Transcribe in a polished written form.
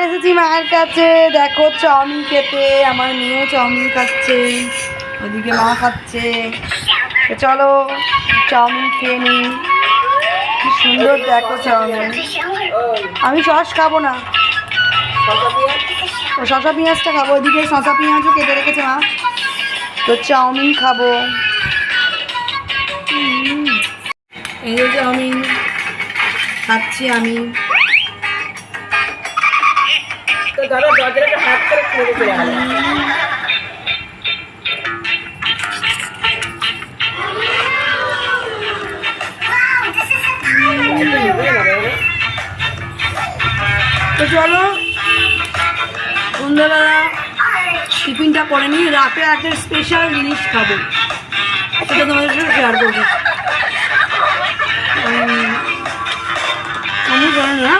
চলে এসেছি মায়ের কাছে। দেখো চাউমিন খেতে, আমার মেয়েও চাউমিন খাচ্ছে, ওদিকে মা খাচ্ছে। তো চলো চাউমিন খেয়ে নিই। কি সুন্দর দেখো চাউমিন। আমি সস খাবো না, ও শসা পেঁয়াজটা খাবো। ওইদিকে শসা পেঁয়াজও কেটে রেখেছে মা। তো চাউমিন খাবো। এই যে চাউমিন খাচ্ছি আমি। তো দাদা দরজাটা হাত করে খুলে চলে গেল। তো চলো সন্ধ্যাবেলা টিফিনটা করে নিই, রাতে একটা স্পেশাল জিনিস খাবো, সেটা তোমাদের সাথে শেয়ার করবো। আমি জানি না